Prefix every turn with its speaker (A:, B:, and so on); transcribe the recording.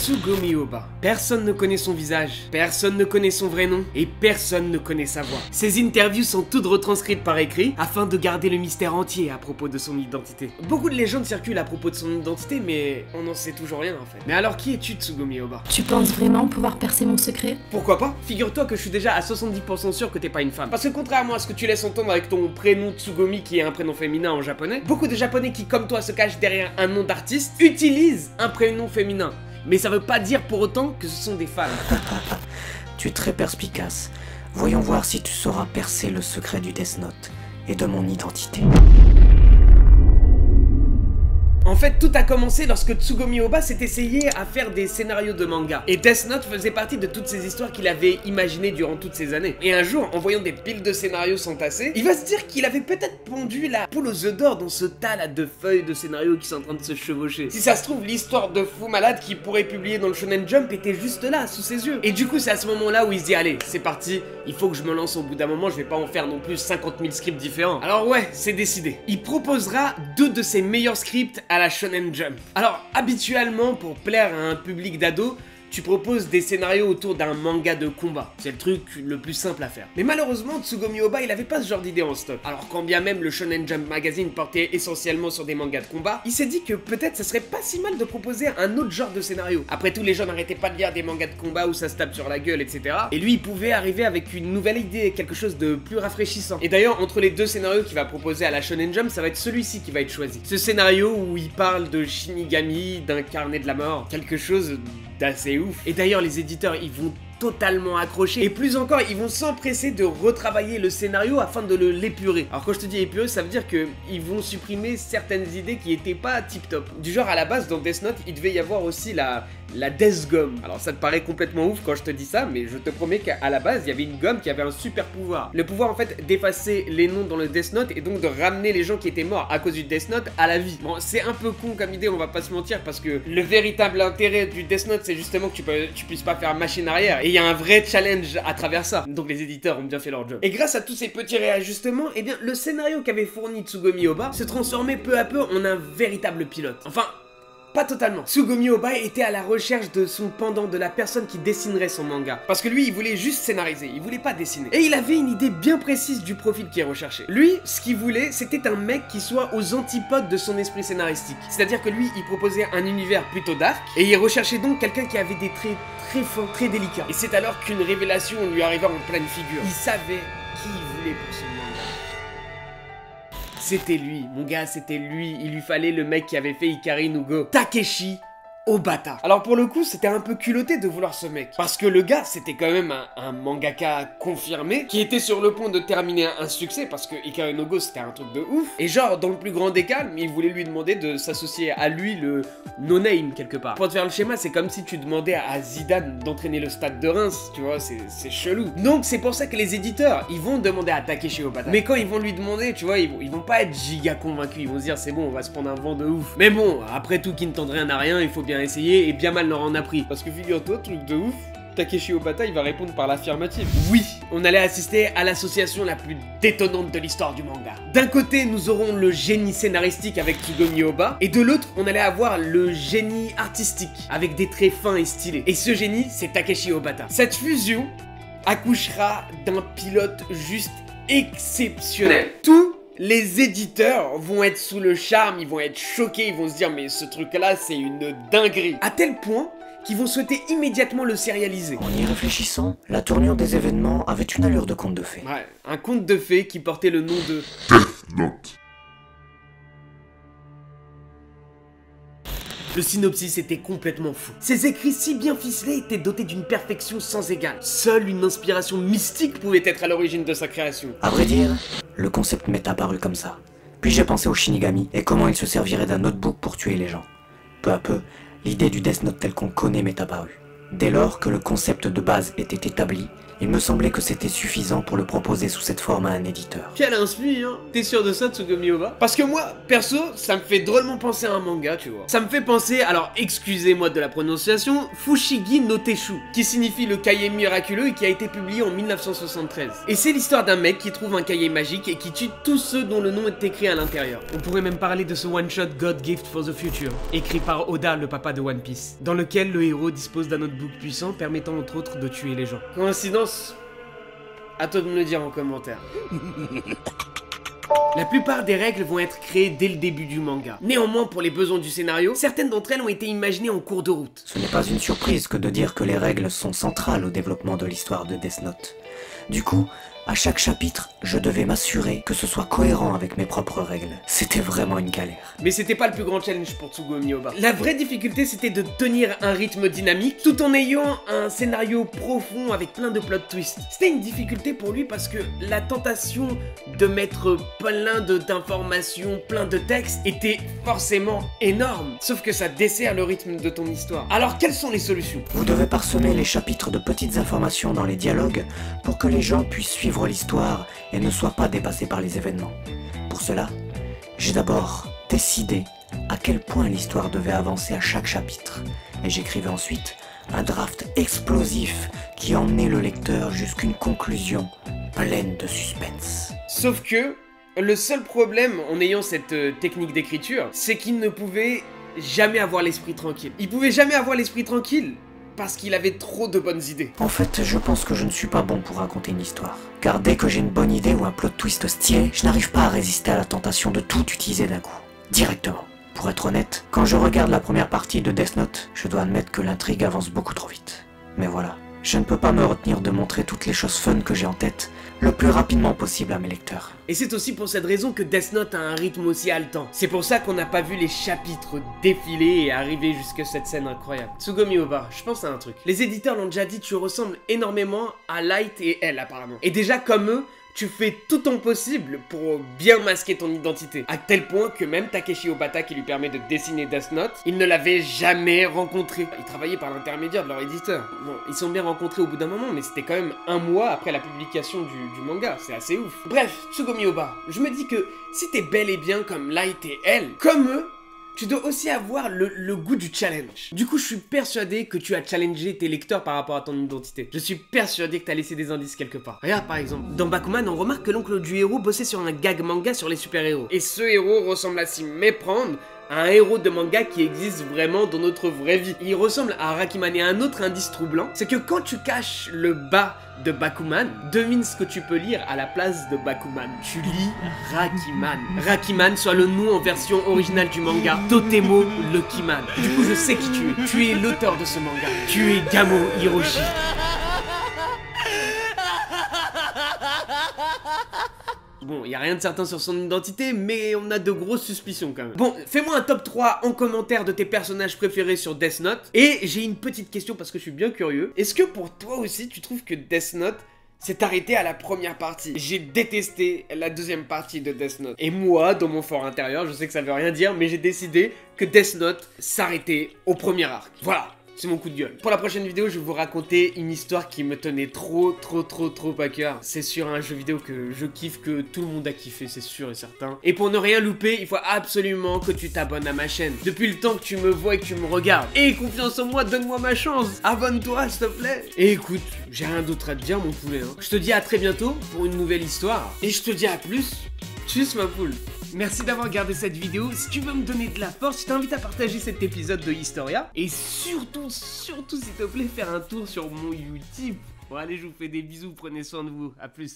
A: Tsugomi Ohba. Personne ne connaît son visage, personne ne connaît son vrai nom, et personne ne connaît sa voix. Ces interviews sont toutes retranscrites par écrit, afin de garder le mystère entier à propos de son identité. Beaucoup de légendes circulent à propos de son identité, mais on n'en sait toujours rien en fait. Mais alors qui es-tu, Tsugomi Ohba?
B: Tu penses vraiment pouvoir percer mon secret?
A: Pourquoi pas? Figure-toi que je suis déjà à 70% sûr que t'es pas une femme. Parce que contrairement à ce que tu laisses entendre avec ton prénom Tsugomi qui est un prénom féminin en japonais, beaucoup de japonais qui comme toi se cachent derrière un nom d'artiste utilisent un prénom féminin. Mais ça veut pas dire pour autant que ce sont des femmes.
C: Tu es très perspicace. Voyons voir si tu sauras percer le secret du Death Note et de mon identité.
A: En fait, tout a commencé lorsque Tsugomi Ohba s'est essayé à faire des scénarios de manga. Et Death Note faisait partie de toutes ces histoires qu'il avait imaginées durant toutes ces années. Et un jour, en voyant des piles de scénarios s'entasser, il va se dire qu'il avait peut-être pondu la poule aux œufs d'or dans ce tas là de feuilles de scénarios qui sont en train de se chevaucher. Si ça se trouve, l'histoire de fou malade qu'il pourrait publier dans le Shonen Jump était juste là, sous ses yeux. Et du coup, c'est à ce moment-là où il se dit, allez, c'est parti, il faut que je me lance au bout d'un moment, je vais pas en faire non plus 50 000 scripts différents. Alors ouais, c'est décidé. Il proposera 2 de ses meilleurs scripts à la Shonen Jump. Alors, habituellement, pour plaire à un public d'ados, tu proposes des scénarios autour d'un manga de combat. C'est le truc le plus simple à faire. Mais malheureusement, Tsugomi Ohba, il avait pas ce genre d'idée en stock. Alors quand bien même le Shonen Jump Magazine portait essentiellement sur des mangas de combat, il s'est dit que peut-être ça serait pas si mal de proposer un autre genre de scénario. Après tout, les gens n'arrêtaient pas de lire des mangas de combat où ça se tape sur la gueule, etc. Et lui, il pouvait arriver avec une nouvelle idée, quelque chose de plus rafraîchissant. Et d'ailleurs, entre les 2 scénarios qu'il va proposer à la Shonen Jump, ça va être celui-ci qui va être choisi. Ce scénario où il parle de Shinigami, d'un carnet de la mort, quelque chose d'assez ouf. Et d'ailleurs, les éditeurs, ils vont totalement accroché. Et plus encore, ils vont s'empresser de retravailler le scénario afin de l'épurer. Alors quand je te dis épurer, ça veut dire que ils vont supprimer certaines idées qui étaient pas tip top. Du genre à la base dans Death Note, il devait y avoir aussi la Death Gum. Alors ça te paraît complètement ouf quand je te dis ça, mais je te promets qu'à la base, il y avait une gomme qui avait un super pouvoir. Le pouvoir en fait d'effacer les noms dans le Death Note et donc de ramener les gens qui étaient morts à cause du Death Note à la vie. Bon, c'est un peu con comme idée, on va pas se mentir, parce que le véritable intérêt du Death Note, c'est justement que tu puisses pas faire machine arrière. Et il y a un vrai challenge à travers ça. Donc les éditeurs ont bien fait leur job. Et grâce à tous ces petits réajustements, eh bien le scénario qu'avait fourni Tsugomi Ohba se transformait peu à peu en un véritable pilote. Enfin, pas totalement. Tsugomi Ohba était à la recherche de son pendant, de la personne qui dessinerait son manga. Parce que lui, il voulait juste scénariser, il voulait pas dessiner. Et il avait une idée bien précise du profil qui est recherché. Lui, ce qu'il voulait, c'était un mec qui soit aux antipodes de son esprit scénaristique. C'est-à-dire que lui, il proposait un univers plutôt dark, et il recherchait donc quelqu'un qui avait des traits très fins, très délicats. Et c'est alors qu'une révélation lui arriva en pleine figure. Il savait qui il voulait pour son manga. C'était lui, mon gars, c'était lui. Il lui fallait le mec qui avait fait Ikari no Go, Takeshi Obata. Alors pour le coup, c'était un peu culotté de vouloir ce mec. Parce que le gars, c'était quand même un mangaka confirmé, qui était sur le point de terminer un succès, parce que Ikari no Go, c'était un truc de ouf. Et genre, dans le plus grand des calmes, il voulait lui demander de s'associer à lui, le no-name, quelque part. Pour te faire le schéma, c'est comme si tu demandais à Zidane d'entraîner le stade de Reims, tu vois, c'est chelou. Donc c'est pour ça que les éditeurs, ils vont demander à Takeshi Obata. Mais quand ils vont lui demander, tu vois, ils vont pas être giga convaincus, ils vont se dire, c'est bon, on va se prendre un vent de ouf. Mais bon, après tout, qui ne tente rien à rien, il faut bien essayer, et bien mal leur en a pris. Parce que figure-toi, truc de ouf, Takeshi Obata, il va répondre par l'affirmative. Oui, on allait assister à l'association la plus détonnante de l'histoire du manga. D'un côté, nous aurons le génie scénaristique avec Tsugomi Ohba, et de l'autre, on allait avoir le génie artistique, avec des traits fins et stylés. Et ce génie, c'est Takeshi Obata. Cette fusion accouchera d'un pilote juste exceptionnel. Tous les éditeurs vont être sous le charme, ils vont être choqués, ils vont se dire mais ce truc là c'est une dinguerie. À tel point qu'ils vont souhaiter immédiatement le sérialiser.
C: En y réfléchissant, la tournure des événements avait une allure de conte de fées.
A: Ouais, un conte de fées qui portait le nom de
D: Death Note.
A: Le synopsis était complètement fou. Ces écrits si bien ficelés étaient dotés d'une perfection sans égale. Seule une inspiration mystique pouvait être à l'origine de sa création.
C: À vrai dire, le concept m'est apparu comme ça. Puis j'ai pensé au Shinigami et comment il se servirait d'un notebook pour tuer les gens. Peu à peu, l'idée du Death Note tel qu'on connaît m'est apparue. Dès lors que le concept de base était établi, Il me semblait que c'était suffisant pour le proposer sous cette forme à un éditeur.
A: Quel inspi, hein? T'es sûr de ça, Tsugomi Oba? Parce que moi, perso, ça me fait drôlement penser à un manga, tu vois. Ça me fait penser, alors excusez-moi de la prononciation, Fushigi no Teshu, qui signifie le cahier miraculeux et qui a été publié en 1973. Et c'est l'histoire d'un mec qui trouve un cahier magique et qui tue tous ceux dont le nom est écrit à l'intérieur. On pourrait même parler de ce one-shot God Gift for the Future, écrit par Oda, le papa de One Piece, dans lequel le héros dispose d'un notebook puissant permettant entre autres de tuer les gens. Coïncidence? À toi de me le dire en commentaire. La plupart des règles vont être créées dès le début du manga. Néanmoins, pour les besoins du scénario, certaines d'entre elles ont été imaginées en cours de route.
C: Ce n'est pas une surprise que de dire que les règles sont centrales au développement de l'histoire de Death Note. Du coup, à chaque chapitre, je devais m'assurer que ce soit cohérent avec mes propres règles. C'était vraiment une galère.
A: Mais c'était pas le plus grand challenge pour Tsugomi Oba. La vraie difficulté, c'était de tenir un rythme dynamique tout en ayant un scénario profond avec plein de plot twists. C'était une difficulté pour lui parce que la tentation de mettre plein d'informations, plein de textes était forcément énorme. Sauf que ça dessert le rythme de ton histoire. Alors quelles sont les solutions?
C: Vous devez parsemer les chapitres de petites informations dans les dialogues pour que les gens puissent suivre l'histoire et ne soient pas dépassés par les événements. Pour cela, j'ai d'abord décidé à quel point l'histoire devait avancer à chaque chapitre, et j'écrivais ensuite un draft explosif qui emmenait le lecteur jusqu'à une conclusion pleine de suspense.
A: Sauf que le seul problème en ayant cette technique d'écriture, c'est qu'il ne pouvait jamais avoir l'esprit tranquille. Il pouvait jamais avoir l'esprit tranquille parce qu'il avait trop de bonnes idées.
C: En fait, je pense que je ne suis pas bon pour raconter une histoire. Car dès que j'ai une bonne idée ou un plot twist stylé, je n'arrive pas à résister à la tentation de tout utiliser d'un coup. Directement. Pour être honnête, quand je regarde la première partie de Death Note, je dois admettre que l'intrigue avance beaucoup trop vite. Mais voilà, je ne peux pas me retenir de montrer toutes les choses fun que j'ai en tête le plus rapidement possible à mes lecteurs.
A: Et c'est aussi pour cette raison que Death Note a un rythme aussi haletant. C'est pour ça qu'on n'a pas vu les chapitres défiler et arriver jusqu'à cette scène incroyable. Tsugomi Oba, je pense à un truc. Les éditeurs l'ont déjà dit, tu ressembles énormément à Light et Elle apparemment. Et déjà comme eux, tu fais tout ton possible pour bien masquer ton identité. À tel point que même Takeshi Obata, qui lui permet de dessiner Death Note, il ne l'avait jamais rencontré. Ils travaillaient par l'intermédiaire de leur éditeur. Bon, ils sont bien rencontrés au bout d'un moment, mais c'était quand même un mois après la publication du manga. C'est assez ouf. Bref, Tsugomi Oba, je me dis que si t'es bel et bien comme Light et Elle, comme eux, tu dois aussi avoir le goût du challenge. Du coup, je suis persuadé que tu as challengé tes lecteurs par rapport à ton identité. Je suis persuadé que tu as laissé des indices quelque part. Regarde par exemple, dans Bakuman, on remarque que l'oncle du héros bossait sur un gag manga sur les super-héros. Et ce héros ressemble à s'y méprendre à un héros de manga qui existe vraiment dans notre vraie vie. Il ressemble à Rakiman. Et un autre indice troublant, c'est que quand tu caches le bas de Bakuman, devine ce que tu peux lire à la place de Bakuman. Tu lis Rakiman. Rakiman soit le nom en version originale du manga, Totemo Lucky-man. Du coup, je sais qui tu es. Tu es l'auteur de ce manga. Tu es Gamo Hiroshi. Bon, il n'y a rien de certain sur son identité, mais on a de grosses suspicions quand même. Bon, fais-moi un top 3 en commentaire de tes personnages préférés sur Death Note. Et j'ai une petite question parce que je suis bien curieux. Est-ce que pour toi aussi, tu trouves que Death Note s'est arrêté à la première partie? J'ai détesté la deuxième partie de Death Note. Et moi, dans mon fort intérieur, je sais que ça veut rien dire, mais j'ai décidé que Death Note s'arrêtait au premier arc. Voilà. C'est mon coup de gueule. Pour la prochaine vidéo, je vais vous raconter une histoire qui me tenait trop à cœur. C'est sur un jeu vidéo que je kiffe, que tout le monde a kiffé, c'est sûr et certain. Et pour ne rien louper, il faut absolument que tu t'abonnes à ma chaîne. Depuis le temps que tu me vois et que tu me regardes. Et confiance en moi, donne-moi ma chance. Abonne-toi, s'il te plaît. Et écoute, j'ai rien d'autre à te dire, mon poulet. Je te dis à très bientôt pour une nouvelle histoire. Et je te dis à plus. Tchuss, ma poule. Merci d'avoir regardé cette vidéo. Si tu veux me donner de la force, je t'invite à partager cet épisode de Historia. Et surtout, s'il te plaît, faire un tour sur mon YouTube. Bon allez, je vous fais des bisous, prenez soin de vous, à plus.